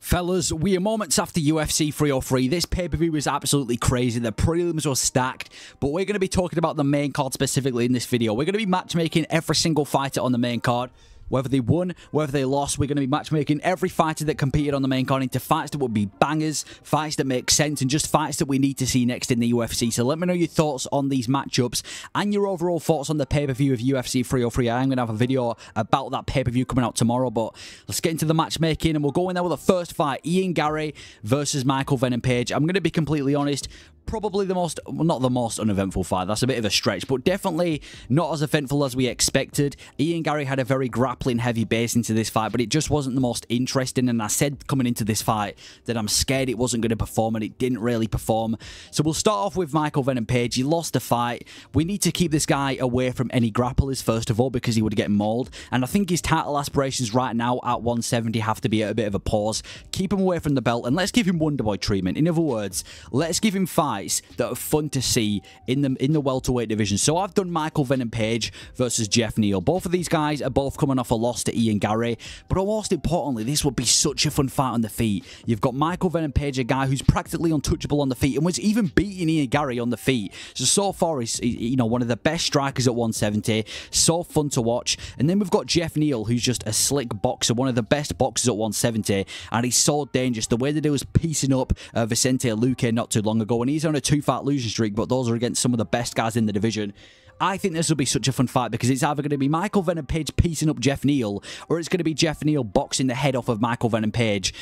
Fellas, we are moments after UFC 303. This pay-per-view was absolutely crazy. The prelims were stacked, but we're going to be talking about the main card specifically in this video. We're going to be matchmaking every single fighter on the main card. Whether they won, whether they lost, we're going to be matchmaking every fighter that competed on the main card into fights that would be bangers, fights that make sense, and just fights that we need to see next in the UFC. So let me know your thoughts on these matchups and your overall thoughts on the pay-per-view of UFC 303. I am going to have a video about that pay-per-view coming out tomorrow, but let's get into the matchmaking, and we'll go in there with the first fight, Ian Garry versus Michael Venom Page. I'm going to be completely honest, probably the most, well, not the most uneventful fight, that's a bit of a stretch, but definitely not as eventful as we expected. Ian Garry had a very grappling heavy base into this fight, but it just wasn't the most interesting, and I said coming into this fight that I'm scared it wasn't going to perform, and it didn't really perform. So we'll start off with Michael Venom Page. He lost the fight. We need to keep this guy away from any grapplers first of all, because he would get mauled, and I think his title aspirations right now at 170 have to be at a bit of a pause. Keep him away from the belt, and let's give him Wonderboy treatment. In other words, let's give him fights that are fun to see in the welterweight division. So I've done Michael Venom Page versus Jeff Neal. Both of these guys are both coming off a loss to Ian Garry, but most importantly, this would be such a fun fight on the feet. You've got Michael Venom Page, a guy who's practically untouchable on the feet and was even beating Ian Garry on the feet. So far, he's one of the best strikers at 170. So fun to watch. And then we've got Jeff Neal, who's just a slick boxer, one of the best boxers at 170, and he's so dangerous. The way that he was piecing up Vicente Luque not too long ago, and he's on a 2-fight losing streak, but those are against some of the best guys in the division. I think this will be such a fun fight because it's either going to be Michael Venom Page piecing up Jeff Neal, or it's going to be Jeff Neal boxing the head off of Michael Venom Page.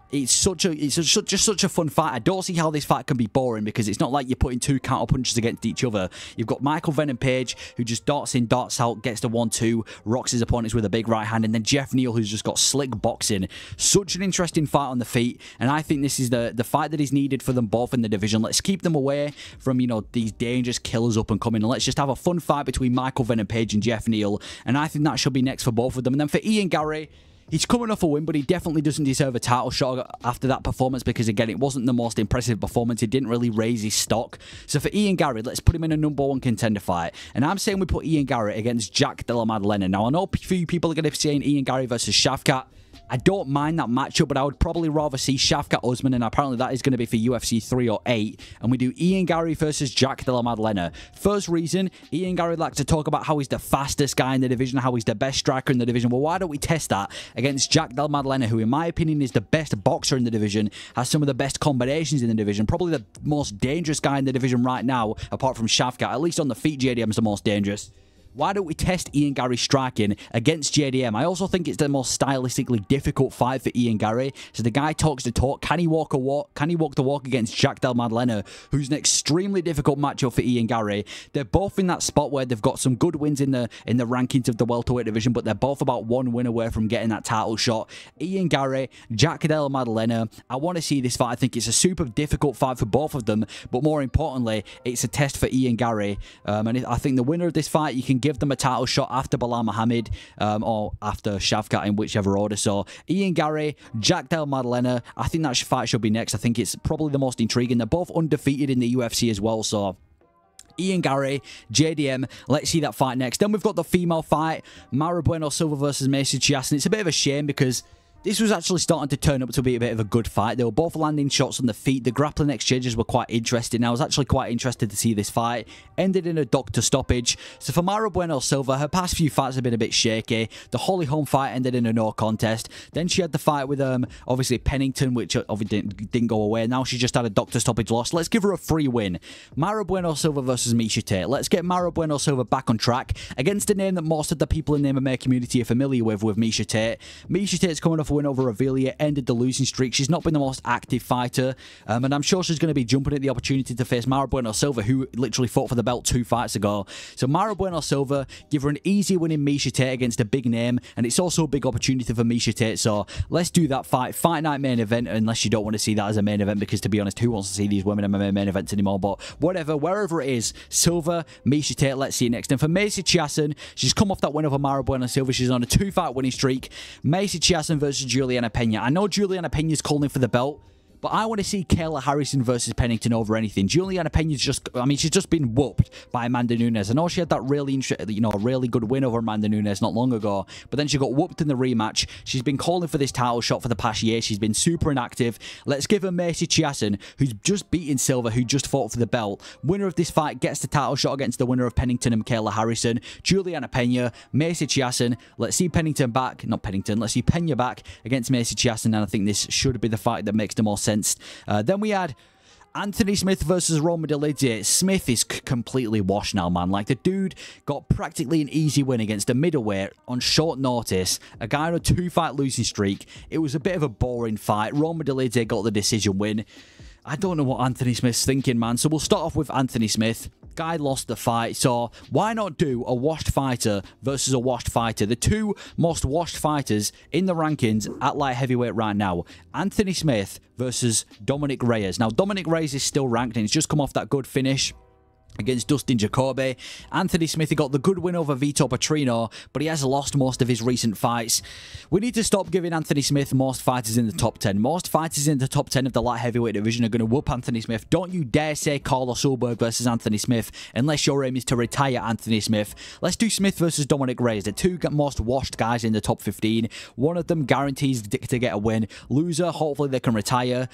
It's just such a fun fight. I don't see how this fight can be boring, because it's not like you're putting two counter punches against each other. You've got Michael Venom Page, who just darts in, darts out, gets the 1-2, rocks his opponents with a big right hand, and then Jeff Neal, who's just got slick boxing. Such an interesting fight on the feet, and I think this is the fight that is needed for them both in the division. Let's keep them away from, these dangerous killers up and coming, and let's just have a fun fight between Michael Venom Page and Jeff Neal, and I think that should be next for both of them. And then for Ian Garry, he's coming off a win, but he definitely doesn't deserve a title shot after that performance, because, again, it wasn't the most impressive performance. It didn't really raise his stock. So for Ian Garry, let's put him in a #1 contender fight. And I'm saying we put Ian Garry against Jack Della Maddalena. Now, I know a few people are going to be saying Ian Garry versus Shavkat. I don't mind that matchup, but I would probably rather see Shavkat Usman, and apparently that is going to be for UFC 308. And we do Ian Garry versus Jack Della Maddalena. First reason, Ian Garry likes to talk about how he's the fastest guy in the division, how he's the best striker in the division. Well, why don't we test that against Jack Della Maddalena, who in my opinion is the best boxer in the division, has some of the best combinations in the division, probably the most dangerous guy in the division right now, apart from Shavkat. At least on the feet, JDM's the most dangerous. Why don't we test Ian Garry's striking against JDM? I also think it's the most stylistically difficult fight for Ian Garry. So the guy talks the talk. Can he walk a walk? Can he walk the walk against Jack Della Maddalena, who's an extremely difficult matchup for Ian Garry? They're both in that spot where they've got some good wins in the rankings of the welterweight division, but they're both about one win away from getting that title shot. Ian Garry, Jack Della Maddalena. I want to see this fight. I think it's a super difficult fight for both of them, but more importantly, it's a test for Ian Garry. And I think the winner of this fight, you can give them a title shot after Bilal Muhammad or after Shavkat, in whichever order. So Ian Garry, Jack Della Maddalena, I think that fight should be next. I think it's probably the most intriguing. They're both undefeated in the UFC as well, so Ian Garry, JDM, let's see that fight next. Then we've got the female fight, Mayra Bueno Silva versus Macy Chiasson. It's a bit of a shame because this was actually starting to turn up to be a bit of a good fight. They were both landing shots on the feet. The grappling exchanges were quite interesting. I was actually quite interested to see this fight. Ended in a doctor stoppage. So for Mayra Bueno Silva, her past few fights have been a bit shaky. The Holly Holm fight ended in a no contest. Then she had the fight with, obviously, Pennington, which obviously didn't go away. Now she just had a doctor stoppage loss. Let's give her a free win. Mayra Bueno Silva versus Miesha Tate. Let's get Mayra Bueno Silva back on track against a name that most of the people in the MMA community are familiar with Miesha Tate. Miesha Tate's coming off a win over Avilia, ended the losing streak. She's not been the most active fighter, and I'm sure she's going to be jumping at the opportunity to face Mayra Bueno Silva, who literally fought for the belt 2 fights ago. So Mayra Bueno Silva, give her an easy win in Miesha Tate against a big name, and it's also a big opportunity for Miesha Tate. So let's do that fight. Fight night main event, unless you don't want to see that as a main event, because to be honest, who wants to see these women in main events anymore? But whatever, wherever it is, Silva, Miesha Tate, let's see it next. And for Macy Chiasson, she's come off that win over Mayra Bueno Silva. She's on a 2-fight winning streak. Macy Chiasson versus Juliana Pena. I know Juliana Pena's calling for the belt, But I want to see Kayla Harrison versus Pennington over anything. Juliana Pena's just, I mean, she's just been whooped by Amanda Nunes. I know she had that really, really good win over Amanda Nunes not long ago, but then she got whooped in the rematch. She's been calling for this title shot for the past year. She's been super inactive. Let's give her Macy Chiasson, who's just beaten Silva, who just fought for the belt. Winner of this fight gets the title shot against the winner of Pennington and Kayla Harrison. Juliana Pena, Macy Chiasson. Let's see Pennington back, not Pennington, let's see Pena back against Macy Chiasson, and I think this should be the fight that makes the most sense. Then we had Anthony Smith versus Roma Dolidze. Smith is completely washed now, man. Like, the dude got practically an easy win against a middleweight on short notice. A guy on a 2-fight losing streak. It was a bit of a boring fight. Roma Dolidze got the decision win. I don't know what Anthony Smith's thinking, man. So we'll start off with Anthony Smith. Guy lost the fight, so why not do a washed fighter versus a washed fighter? The two most washed fighters in the rankings at light heavyweight right now. Anthony Smith versus Dominic Reyes. Now, Dominic Reyes is still ranked, and he's just come off that good finish against Dustin Jacoby. Anthony Smith, he got the good win over Vito Petrino, but he has lost most of his recent fights. We need to stop giving Anthony Smith most fighters in the top 10. Most fighters in the top 10 of the light heavyweight division are going to whoop Anthony Smith. Don't you dare say Carlos Ulberg versus Anthony Smith unless your aim is to retire Anthony Smith. Let's do Smith versus Dominic Reyes, the two most washed guys in the top 15. One of them guarantees to get a win. Loser, hopefully they can retire.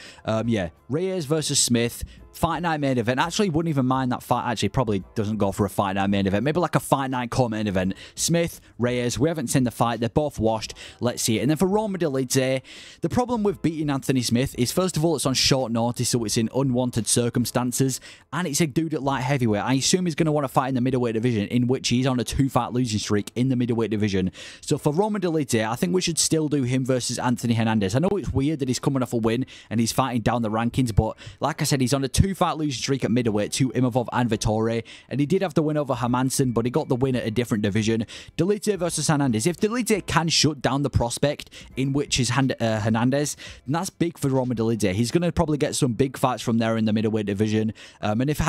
Yeah, Reyes versus Smith. Fight night main event. Actually, wouldn't even mind that fight. Actually, probably doesn't go for a fight night main event. Maybe like a fight night co-main event. Smith, Reyes. We haven't seen the fight. They're both washed. Let's see it. And then for Roma Dolidze, the problem with beating Anthony Smith is, first of all, it's on short notice, so it's in unwanted circumstances, and it's a dude at light heavyweight. I assume he's going to want to fight in the middleweight division, in which he's on a 2-fight losing streak in the middleweight division. So for Roma Dolidze, I think we should still do him versus Anthony Hernandez. I know it's weird that he's coming off a win and he's fighting down the rankings, but like I said, he's on a 2-fight losing streak at middleweight to Imavov and Vettori, and he did have the win over Hermanson, but he got the win at a different division. Dolidze versus Hernandez. If Dolidze can shut down the prospect, in which is Hernandez, then that's big for Roma Dolidze. He's going to probably get some big fights from there in the middleweight division. And if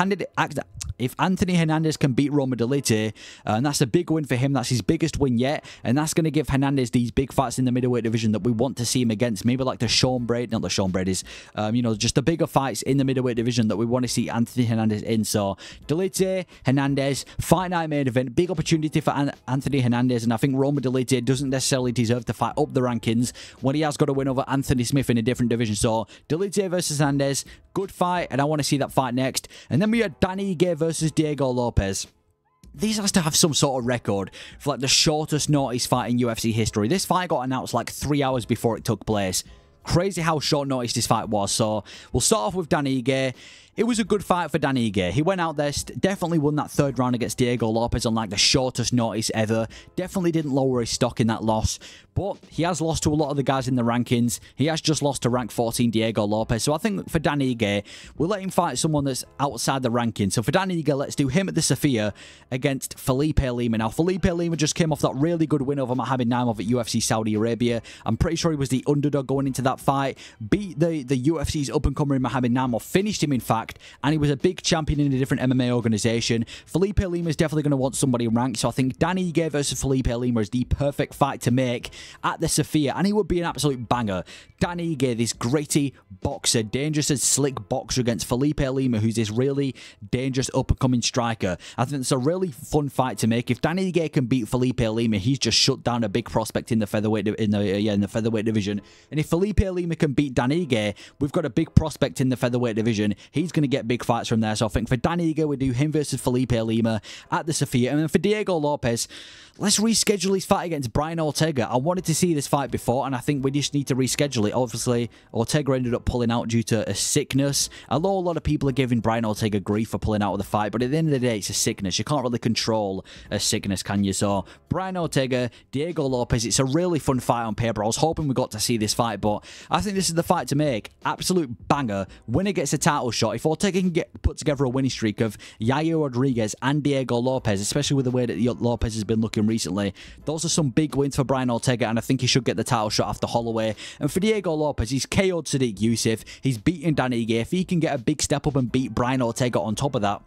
Anthony Hernandez can beat Roma Dolidze, and that's a big win for him, that's his biggest win yet, and that's going to give Hernandez these big fights in the middleweight division that we want to see him against. Maybe like the Sean Brady, not the Sean Brady's, you know, just the bigger fights in the middleweight division that we want to see Anthony Hernandez in. So Dolidze, Hernandez, fight night main event, big opportunity for Anthony Hernandez, and I think Roma Dolidze doesn't necessarily deserve to fight up the rankings when he has got to win over Anthony Smith in a different division. So Dolidze versus Hernandez, good fight, and I want to see that fight next. And then we had Dan Ige versus Diego Lopez. These has to have some sort of record for like the shortest notice fight in UFC history. This fight got announced like 3 hours before it took place. Crazy how short notice this fight was. So we'll start off with Dan Ige. It was a good fight for Dan Ige. He went out there, definitely won that third round against Diego Lopez on like the shortest notice ever. Definitely didn't lower his stock in that loss. But he has lost to a lot of the guys in the rankings. He has just lost to rank 14 Diego Lopez. So I think for Dan Ige, we'll let him fight someone that's outside the rankings. So for Dan Ige, let's do him at the Sophia against Felipe Lima. Now, Felipe Lima just came off that really good win over Magadan at UFC Saudi Arabia. I'm pretty sure he was the underdog going into that fight. Beat the UFC's up-and-comer Magadan, or finished him, in fact. And he was a big champion in a different MMA organization. Felipe Lima is definitely going to want somebody ranked. So I think Dan Ige versus Felipe Lima is the perfect fight to make at the Sophia, and he would be an absolute banger. Dan Ige, this gritty boxer, dangerous and slick boxer against Felipe Lima, who's this really dangerous up-and-coming striker. I think it's a really fun fight to make. If Dan Ige can beat Felipe Lima, he's just shut down a big prospect in the featherweight in the featherweight division. And if Felipe Lima can beat Dan Ige, we've got a big prospect in the featherweight division. He's going to get big fights from there. So I think for Dan Ige, we do him versus Felipe Lima at the Sophia. And then for Diego Lopez, let's reschedule his fight against Brian Ortega. I wanted to see this fight before, and I think we just need to reschedule it. Obviously, Ortega ended up pulling out due to a sickness. Although a lot of people are giving Brian Ortega grief for pulling out of the fight, but at the end of the day, it's a sickness. You can't really control a sickness, can you? So, Brian Ortega, Diego Lopez, it's a really fun fight on paper. I was hoping we got to see this fight, but I think this is the fight to make. Absolute banger. Winner gets a title shot. If Ortega can put together a winning streak of Yair Rodriguez and Diego Lopez, especially with the way that Lopez has been looking recently, those are some big wins for Brian Ortega, and I think he should get the title shot after Holloway. And for Diego Lopez, he's KO'd Sadiq Youssef, he's beaten Dan Ige. If he can get a big step up and beat Brian Ortega on top of that,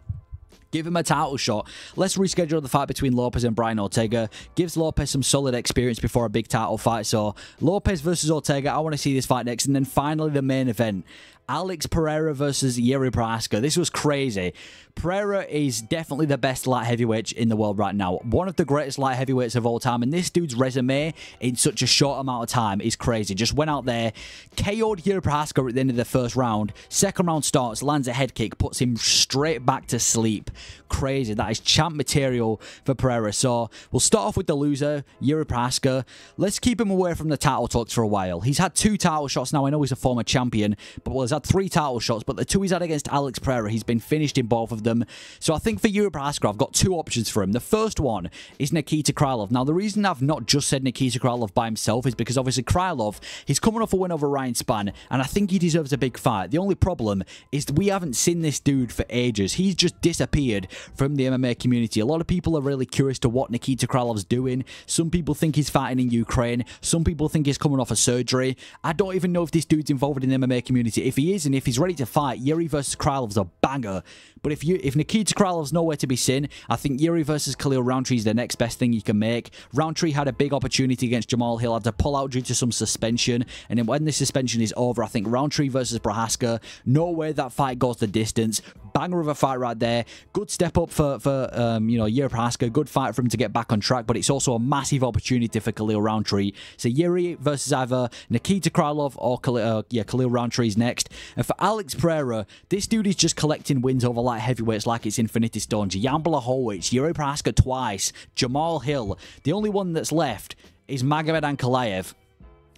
Give him a title shot. Let's reschedule the fight between Lopez and Brian Ortega. Gives Lopez some solid experience before a big title fight. So, Lopez versus Ortega. I want to see this fight next. And then finally, the main event. Alex Pereira versus Yair Prochazka. This was crazy. Pereira is definitely the best light heavyweight in the world right now. One of the greatest light heavyweights of all time. And this dude's resume in such a short amount of time is crazy. Just went out there, KO'd Yair Prochazka at the end of the first round. Second round starts, lands a head kick, puts him straight back to sleep. Crazy. That is champ material for Pereira. So, we'll start off with the loser, Yair Prochazka. Let's keep him away from the title talks for a while. He's had 2 title shots now. I know he's a former champion, but he's had 3 title shots, but the 2 he's had against Alex Pereira, he's been finished in both of them. So I think for Yair Prochazka, I've got 2 options for him. The first one is Nikita Krylov. Now, the reason I've not just said Nikita Krylov by himself is because obviously Krylov, he's coming off a win over Ryan Spann, and I think he deserves a big fight. The only problem is we haven't seen this dude for ages. He's just disappeared from the MMA community. A lot of people are really curious to what Nikita Krylov's doing. Some people think he's fighting in Ukraine. Some people think he's coming off a surgery. I don't even know if this dude's involved in the MMA community. If he is, and if he's ready to fight, Yair versus Krylov's a banger. But if Nikita Krylov's nowhere to be seen, I think Yair versus Khalil Roundtree is the next best thing you can make. Roundtree had a big opportunity against Jamal Hill, had to pull out due to some suspension, and then when the suspension is over, I think Roundtree versus Prochazka, no way that fight goes the distance. Banger of a fight right there. Good step up for Yair Prochazka. Good fight for him to get back on track, but it's also a massive opportunity for Khalil Roundtree. So Yair versus either Nikita Krylov or Khalil Roundtree's next. And for Alex Pereira, this dude is just collecting wins over light heavyweights like it's Infinity Stones. Jan Blachowicz, Yair Prochazka twice, Jamal Hill. The only one that's left is Magadan Ankalaev.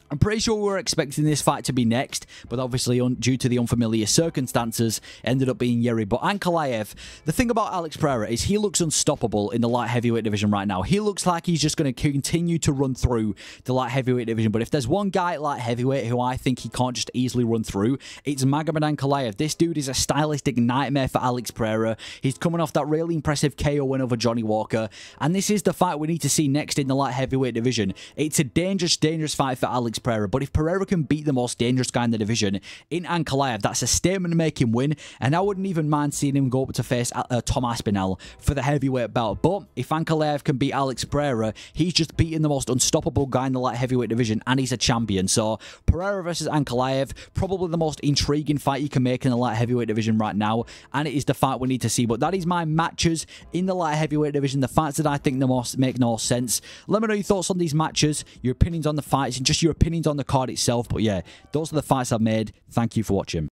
I'm pretty sure we were expecting this fight to be next, but obviously due to the unfamiliar circumstances, ended up being Yair. But Ankalaev, the thing about Alex Pereira is he looks unstoppable in the light heavyweight division right now. He looks like he's just going to continue to run through the light heavyweight division. But if there's one guy at light heavyweight who I think he can't just easily run through, it's Magadan Ankalaev. This dude is a stylistic nightmare for Alex Pereira. He's coming off that really impressive KO win over Johnny Walker, and this is the fight we need to see next in the light heavyweight division. It's a dangerous fight for Alex Pereira, but if Pereira can beat the most dangerous guy in the division in Ankalaev, that's a statement-making win, and I wouldn't even mind seeing him go up to face Tom Aspinall for the heavyweight belt. But if Ankalaev can beat Alex Pereira, he's just beating the most unstoppable guy in the light heavyweight division, and he's a champion. So Pereira versus Ankalaev, probably the most intriguing fight you can make in the light heavyweight division right now, and it is the fight we need to see. But that is my matches in the light heavyweight division, the fights that I think make no sense. Let me know your thoughts on these matches, your opinions on the fights, and just your opinions on the card itself. But yeah, those are the fights I've made. Thank you for watching.